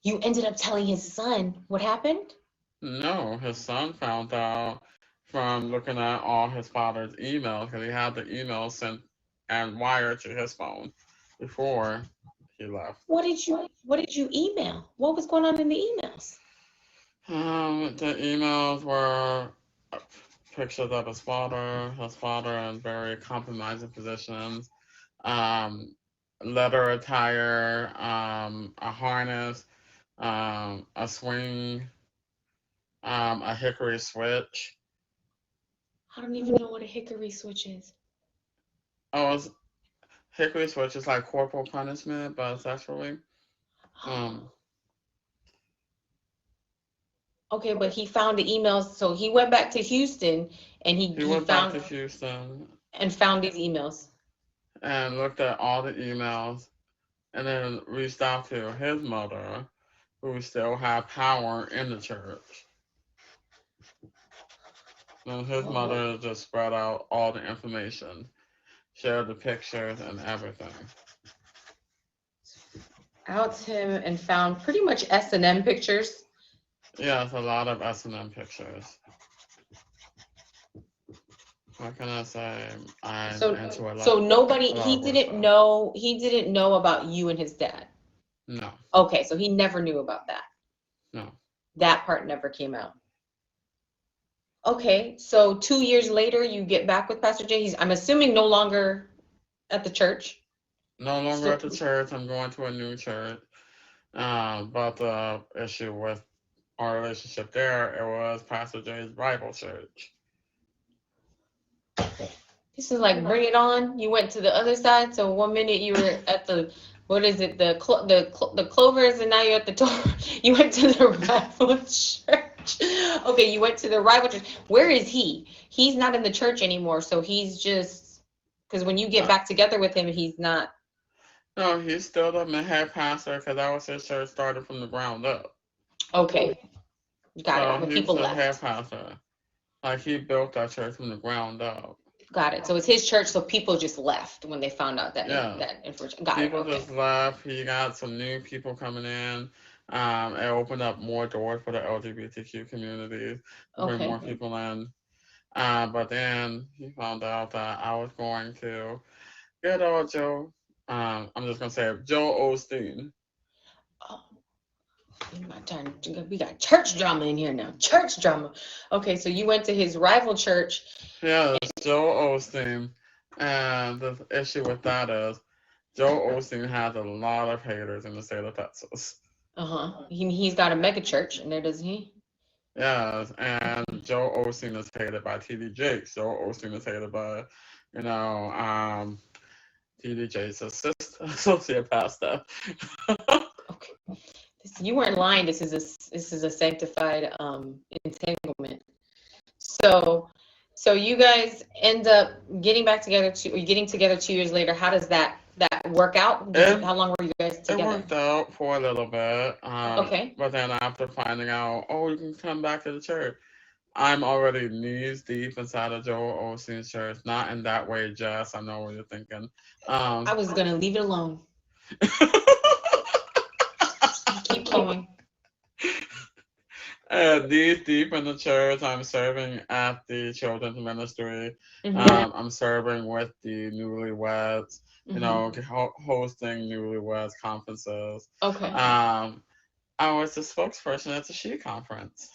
You ended up telling his son what happened? No, his son found out from looking at all his father's emails because he had the emails sent and wired to his phone before he left. What did you email? What was going on in the emails? The emails were pictures of his father in very compromising positions, um, leather attire, a harness, a swing, a hickory switch. I don't even know what a hickory switch is. Oh, hickory switch is like corporal punishment, but sexually. Um, Okay, but he found the emails, so he went back to Houston and he he he went back found to Houston and found these emails. and looked at all the emails and then reached out to his mother, who still had power in the church. And his Oh, mother just spread out all the information, shared the pictures and everything. out him and found pretty much S&M pictures. Yes, a lot of S&M pictures. What can I say? I'm So into so nobody a lot he of weird didn't stuff. know he didn't know about you and his dad. No, Okay, so he never knew about that. no. That part never came out. Okay, so 2 years later you get back with Pastor Jay. I'm assuming no longer at the church. No longer at Still the church. I'm going to a new church. But the issue with our relationship there, it was Pastor Jay's rival church. This is like bring it on. You went to the other side. So 1 minute you were at the what is it the Clovers, and now you're at the you went to the rival church. Okay, you went to the rival church. Where is he? He's not in the church anymore. So he's just because when you get Uh, back together with him, he's not. no, he's still the head pastor because that was his church started from the ground up. Okay, got it. So But he's people the head left. pastor. Like he built that church from the ground up. Got it. So it's his church. So people just left when they found out Yeah. that information. Got it. People Okay. just left. He got some new people coming in. It opened up more doors for the LGBTQ community to bring Okay. more people in. But then he found out that I was going to good old Joe. I'm just gonna say it, Joe Osteen. Oh, my turn. We got church drama in here now. Church drama. Okay, so you went to his rival church. Yes, Joe Osteen. And the issue with that is Joe Osteen has a lot of haters in the state of Texas. Uh-huh. He's got a mega church, and there doesn't he? Yes, and Joe Osteen is hated by TD Jakes. Joe Osteen is hated by, you know, TD Jakes' associate pastor. Okay. You weren't lying. This is a sanctified entanglement. So so you guys end up getting back together getting together 2 years later. How does that work out? it, How long were you guys it together? worked out for a little bit, Okay. but then after finding out, oh, you can come back to the church, I'm already knees deep inside of Joel Osteen's church. Not in that way, Jess. I know what you're thinking. I was gonna leave it alone. Keep going. Knees deep in the church. I'm serving at the children's ministry. Mm-hmm. I'm serving with the newlyweds. You Mm-hmm. know, hosting newlyweds conferences. Okay. I was the spokesperson at the She conference.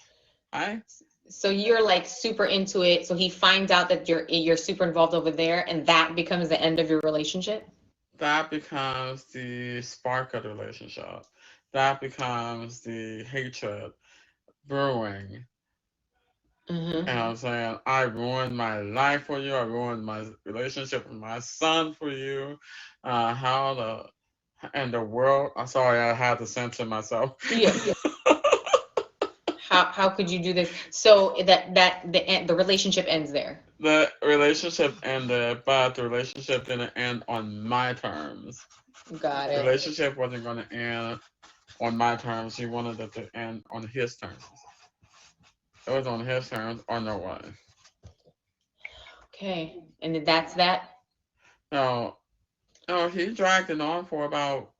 Hi. So you're like super into it. So he finds out that you're super involved over there, and that becomes the end of your relationship. That becomes the spark of the relationship. That becomes the hatred brewing. Mm-hmm. And I'm saying, I ruined my life for you. I ruined my relationship with my son for you. How the world? I'm sorry, I had to censor myself. Yeah. How could you do this? So the relationship ends there. The relationship ended, but the relationship didn't end on my terms. Got The it. relationship wasn't going to end on my terms. He wanted it to end on his terms. It was on his terms or no way. Okay. And then that's that. No, no, he dragged it on for about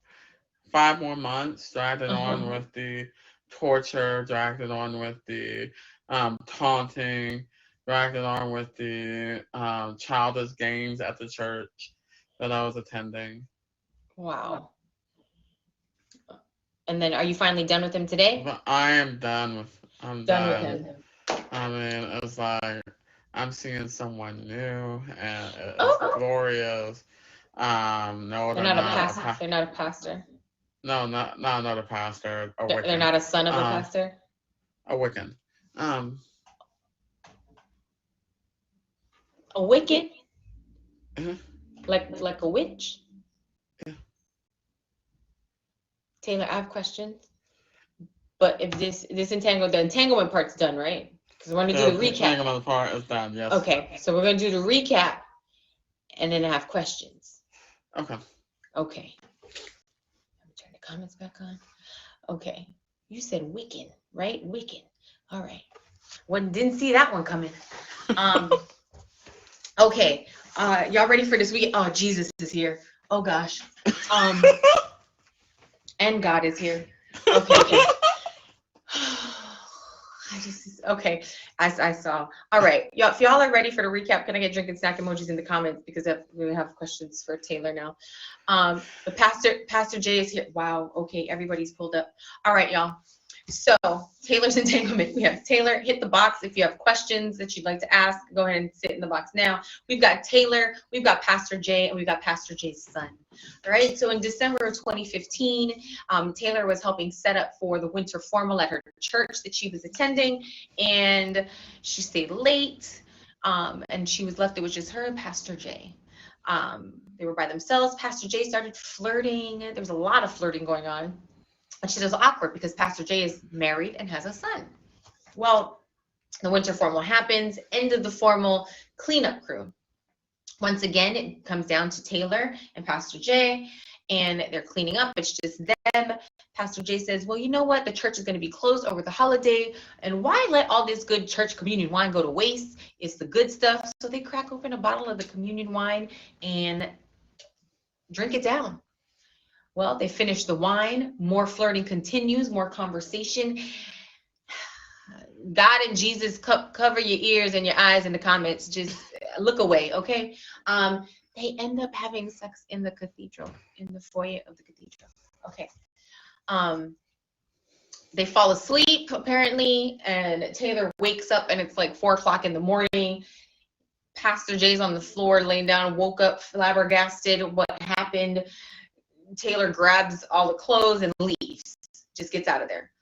5 more months. Dragged it on with the torture. Dragged it on with the taunting. Dragged it on with the childish games at the church that I was attending. Wow. And then are you finally done with him today? But I am done with. I'm Done with done. him. I mean, it's like I'm seeing someone new, and it's Oh, glorious. No, they're they're not a not. pastor. They're not a pastor. No, not another pastor. A They're Wiccan. not a son of a pastor. A Wiccan. A Wiccan? Mhm. Like a witch? Yeah. Taylor, I have questions. But if the entanglement part's done, right? Because we're gonna do the recap. Entanglement part is done. Yes. Okay, so we're gonna do the recap, and then I have questions. Okay. Okay. Let me turn the comments back on. Okay. You said Wiccan, right? Wiccan. All right. Didn't see that one coming. Okay. Y'all ready for this week? Oh, Jesus is here. Oh gosh. And God is here. Okay. Okay. I saw. All right. Y'all, if y'all are ready for the recap, can I get drink and snack emojis in the comments because we have questions for Taylor now. The Pastor Jay is here. Wow. Okay. Everybody's pulled up. All right, y'all. So Taylor's entanglement. We have Taylor. Hit the box if you have questions that you'd like to ask. Go ahead and sit in the box now. We've got Taylor. We've got Pastor Jay, and we've got Pastor Jay's son. All right. So in December of 2015, Taylor was helping set up for the winter formal at her church that she was attending, and she stayed late. And she was left. It was just her and Pastor Jay. They were by themselves. Pastor Jay started flirting. There was a lot of flirting going on. And she says, awkward because Pastor Jay is married and has a son. Well, the winter formal happens, end of the formal, cleanup crew. Once again, it comes down to Taylor and Pastor Jay, and they're cleaning up. It's just them. Pastor Jay says, well, you know what? The church is going to be closed over the holiday, and why let all this good church communion wine go to waste? It's the good stuff. So they crack open a bottle of the communion wine and drink it down. Well, they finish the wine. More flirting continues, more conversation. God and Jesus, cover your ears and your eyes in the comments. Just look away, okay? They end up having sex in the cathedral, in the foyer of the cathedral. Okay. They fall asleep, apparently, and Taylor wakes up, and it's like 4 o'clock in the morning. Pastor Jay's on the floor, laying down, woke up flabbergasted. What happened? Taylor grabs all the clothes and leaves, just gets out of there.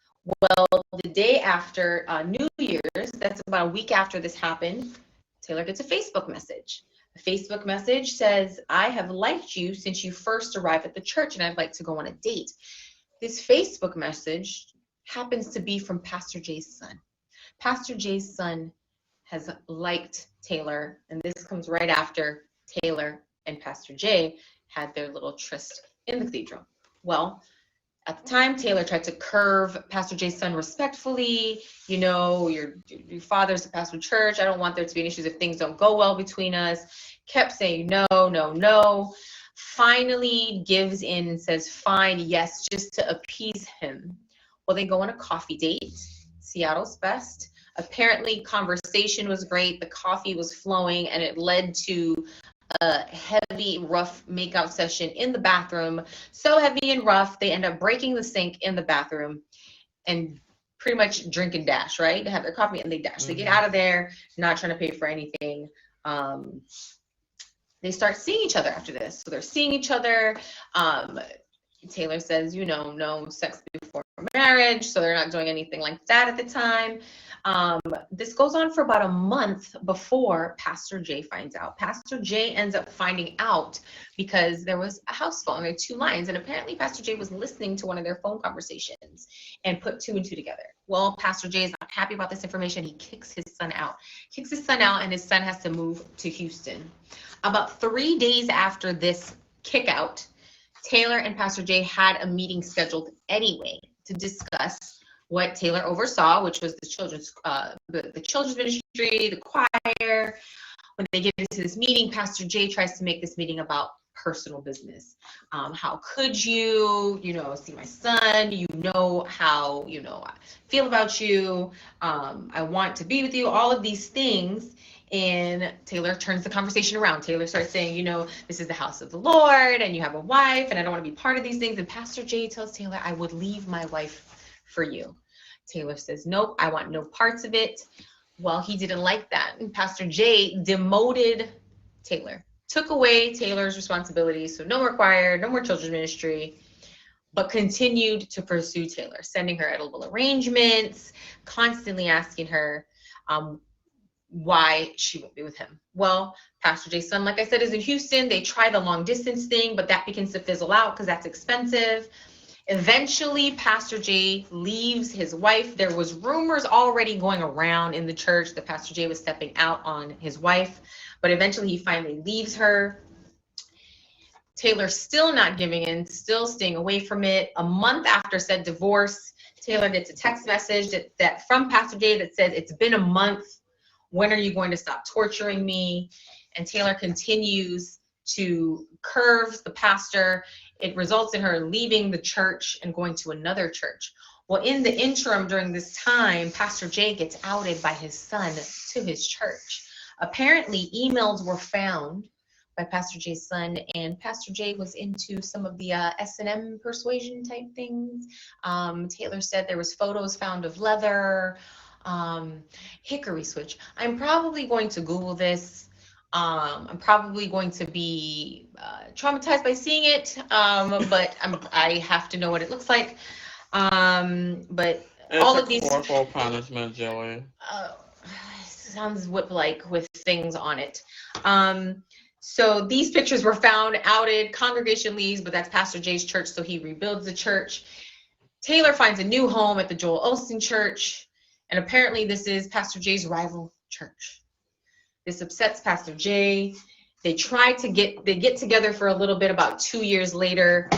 Well, the day after New Year's, that's about a week after this happened, Taylor gets a Facebook message. The Facebook message says, I have liked you since you first arrived at the church and I'd like to go on a date. This Facebook message happens to be from Pastor Jay's son. Pastor Jay's son has liked Taylor, and this comes right after Taylor and Pastor Jay had their little tryst in the cathedral. Well, at the time, Taylor tried to curve Pastor Jay's son respectfully. You know, your father's a pastor of church. I don't want there to be any issues if things don't go well between us. Kept saying no, no, no. Finally gives in and says, fine, yes, just to appease him. Well, they go on a coffee date, Seattle's best. Apparently, conversation was great. The coffee was flowing, and it led to a heavy, rough makeout session in the bathroom. So heavy and rough, they end up breaking the sink in the bathroom and pretty much drink and dash, right? They have their coffee and they dash. They get out of there, not trying to pay for anything. They start seeing each other after this. So they're seeing each other. Taylor says, you know, no sex before marriage. So they're not doing anything like that at the time. This goes on for about a month before Pastor Jay finds out. Pastor Jay ends up finding out because there was a house phone. There were 2 lines, and apparently Pastor Jay was listening to one of their phone conversations and put 2 and 2 together. Well, Pastor Jay is not happy about this information. He kicks his son out. And his son has to move to Houston. About 3 days after this kick out, Taylor and Pastor Jay had a meeting scheduled anyway to discuss what Taylor oversaw, which was the children's ministry, the choir. When they get into this meeting, Pastor Jay tries to make this meeting about personal business. How could you, see my son? You know how, I feel about you. I want to be with you. All of these things. And Taylor turns the conversation around. Taylor starts saying, this is the house of the Lord, and you have a wife, and I don't want to be part of these things. And Pastor Jay tells Taylor, I would leave my wife for you. Taylor says, nope, I want no parts of it. Well, he didn't like that. And Pastor Jay demoted Taylor, took away Taylor's responsibilities. So no more choir, no more children's ministry, but continued to pursue Taylor, sending her edible arrangements, constantly asking her, why she won't be with him. Well, Pastor Jay's son, like I said, is in Houston. They try the long distance thing, but that begins to fizzle out because that's expensive. Eventually, Pastor Jay leaves his wife. There was rumors already going around in the church that Pastor Jay was stepping out on his wife, but eventually he finally leaves her. Taylor still not giving in, still staying away from it. A month after said divorce, Taylor gets a text message that from Pastor Jay that says, it's been a month. When are you going to stop torturing me? And Taylor continues to curve the pastor. It results in her leaving the church and going to another church. Well, in the interim during this time, Pastor Jay gets outed by his son to his church. Apparently, emails were found by Pastor Jay's son, and Pastor Jay was into some of the S&M persuasion type things. Taylor said there was photos found of leather, hickory switch. I'm probably going to Google this. I'm probably going to be traumatized by seeing it, but I have to know what it looks like. But it's all of these corporal punishment, Joey. Sounds whip-like with things on it. So these pictures were found, outed, congregation leaves, but that's Pastor Jay's church, so he rebuilds the church. Taylor finds a new home at the Joel Osteen Church. And apparently this is Pastor Jay's rival church. This upsets Pastor Jay. They get together for a little bit about 2 years later.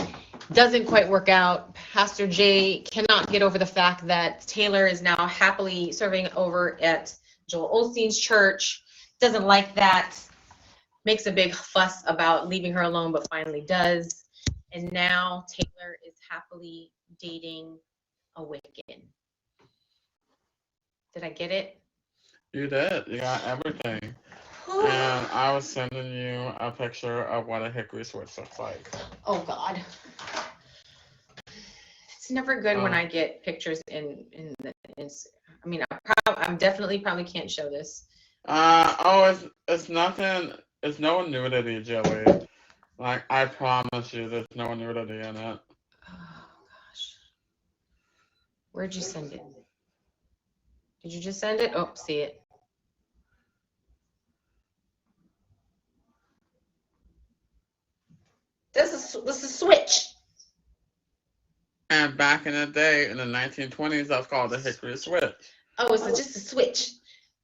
Doesn't quite work out. Pastor Jay cannot get over the fact that Taylor is now happily serving over at Joel Osteen's church. Doesn't like that. Makes a big fuss about leaving her alone, but finally does. And now Taylor is happily dating a Wiccan. Did I get it? You did. You got everything. And I was sending you a picture of what a hickory switch looks like. Oh, God. It's never good when I get pictures in I mean, I'm definitely probably can't show this. It's nothing. It's no nudity, Joey. Like, I promise you, there's no nudity in it. Oh, gosh. Where'd you send it? Did you just send it? Oh, see it. This is a switch. And back in the day, in the 1920s, that's called a hickory switch. Oh, it's just a switch.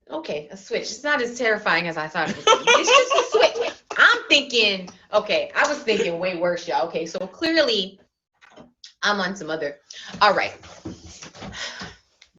Okay, a switch. It's not as terrifying as I thought it was. It's just a switch. I'm thinking, okay, I was thinking way worse, y'all. Okay, so clearly I'm on some other. All right.